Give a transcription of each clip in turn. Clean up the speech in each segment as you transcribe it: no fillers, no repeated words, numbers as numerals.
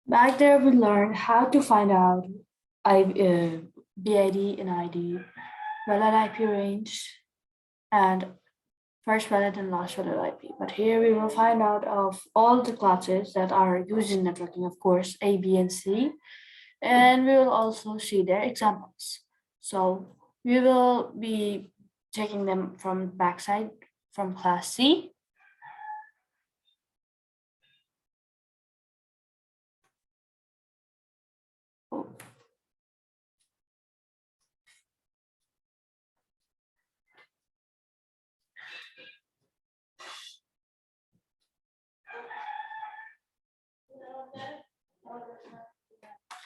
Back there, we learned how to find out BID and ID, valid IP range, and first valid and last valid IP. But here we will find out of all the classes that are used in networking, of course, A, B, and C, and we will also see their examples. So we will be taking them from backside from class C.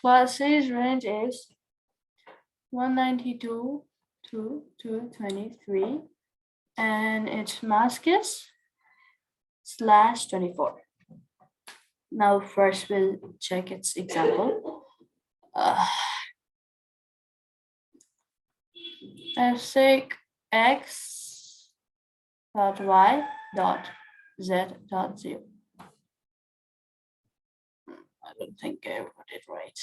Class C's range is 192 to 223, and its mask is /24. Now first we'll check its example. F6 x dot y dot z dot 0. I don't think I got it right.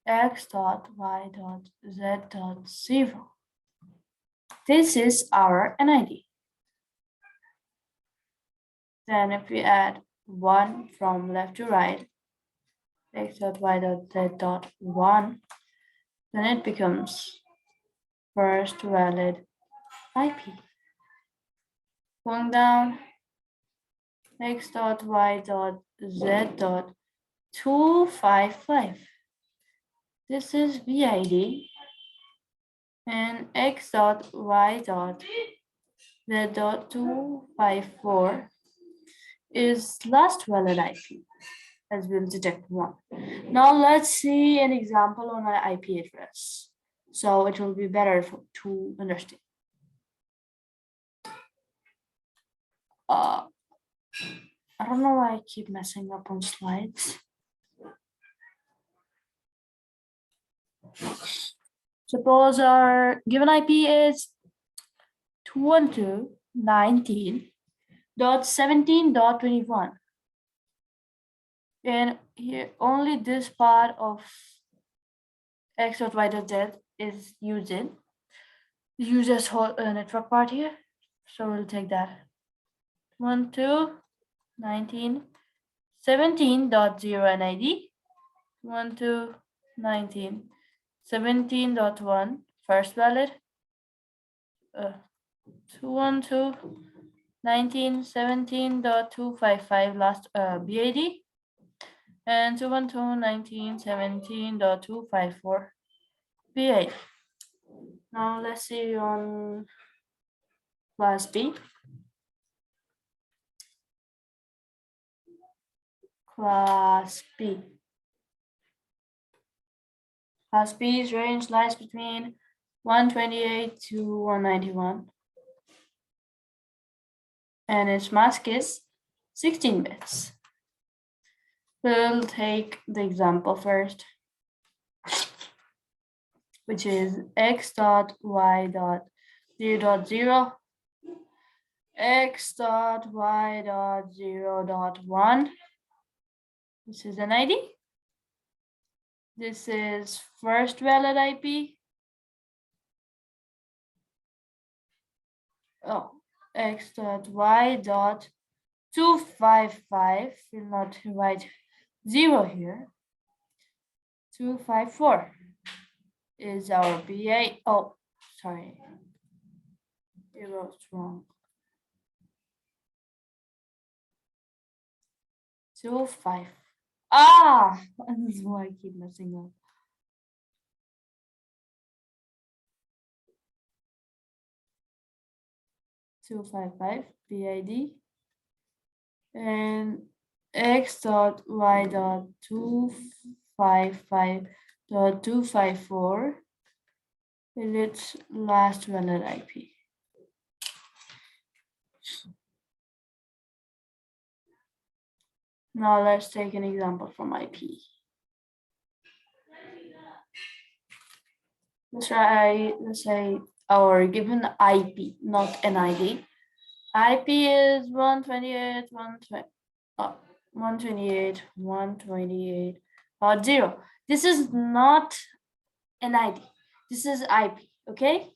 X dot y dot z dot 0. This is our NID. Then if we add 1 from left to right, x dot y dot z dot 1, then it becomes first valid IP. Going down, x dot y dot z dot 255. This is BID, and x dot y dot z dot 254 is last valid IP, as we'll detect one. Now let's see an example on an IP address, so it will be better to understand. I don't know why I keep messing up on slides. Suppose our given IP is 212.19.17.21. And here only this part of x dot y dot z is used in. The user's whole network part here. So we'll take that. 12.19.17.0 NID. 12.19.17.1 first valid. 212.19.17.255 last BID, and 212.19.17.254 BID. Now let's see on class B. Class B. Class B's range lies between 128 to 191. And its mask is 16 bits. We'll take the example first, which is x dot y dot 0.0, x dot y dot 0.1. This is an ID. This is first valid IP. Oh, x dot y dot 255. We'll not write 0 here. 254 is our BA. Oh, sorry. It was wrong. 25. Ah, this is why I keep messing up. .255 BID, and x dot y dot 255.254 is its last valid IP. Now let's take an example from IP. Let's say our given IP, not NID. IP is 128.0. This is not NID. This is IP, okay?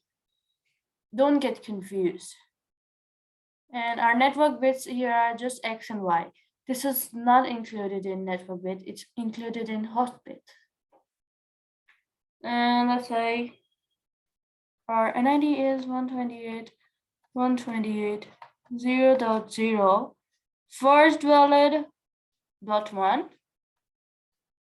Don't get confused. And our network bits here are just X and Y. This is not included in network bit, it's included in host bit. And let's say our NID is 128.0.0. First valid .1,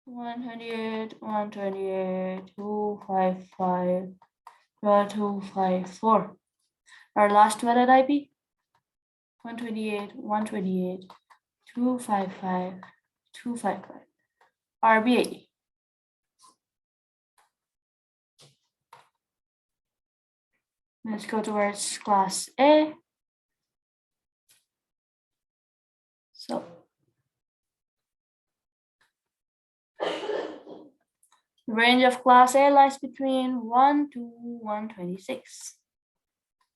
128.128.255.254. Our last valid IP, 128.128.255.255. RBA. Let's go towards class A. So the range of class A lies between 1 to 126.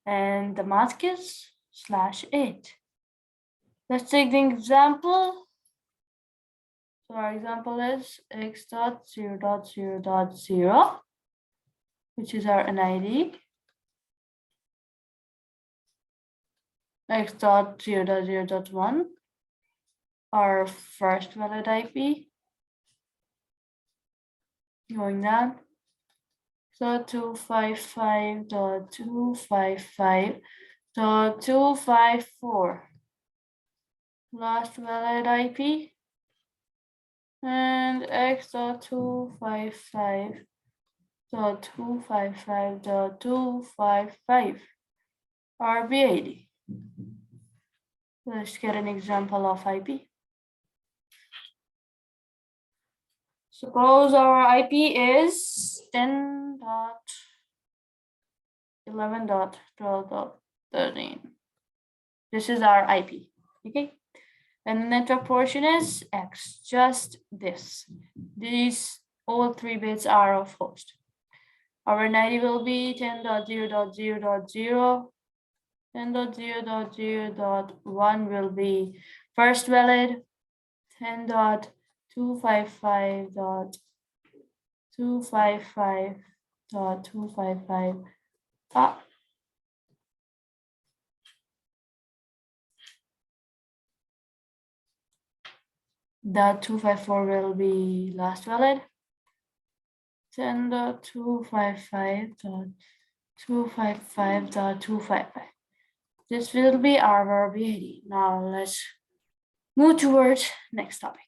And the mask is /8. Let's take the example. So our example is x.0.0.0, which is our NID. x.0.0.1, our first valid IP. Going down. So 255.255.254. Last valid IP. And x.255.255.255 RBAD. Let's get an example of IP. Suppose our IP is 10.11.12.13. This is our IP, okay? And the network portion is X, just this. These all 3 bits are of host. Our NID will be 10.0.0.0. 10.0.0.1 will be first valid. 10.255.255.255. The 254 will be last valid. 10.255.255.255. This will be our RBAD. Now let's move towards next topic.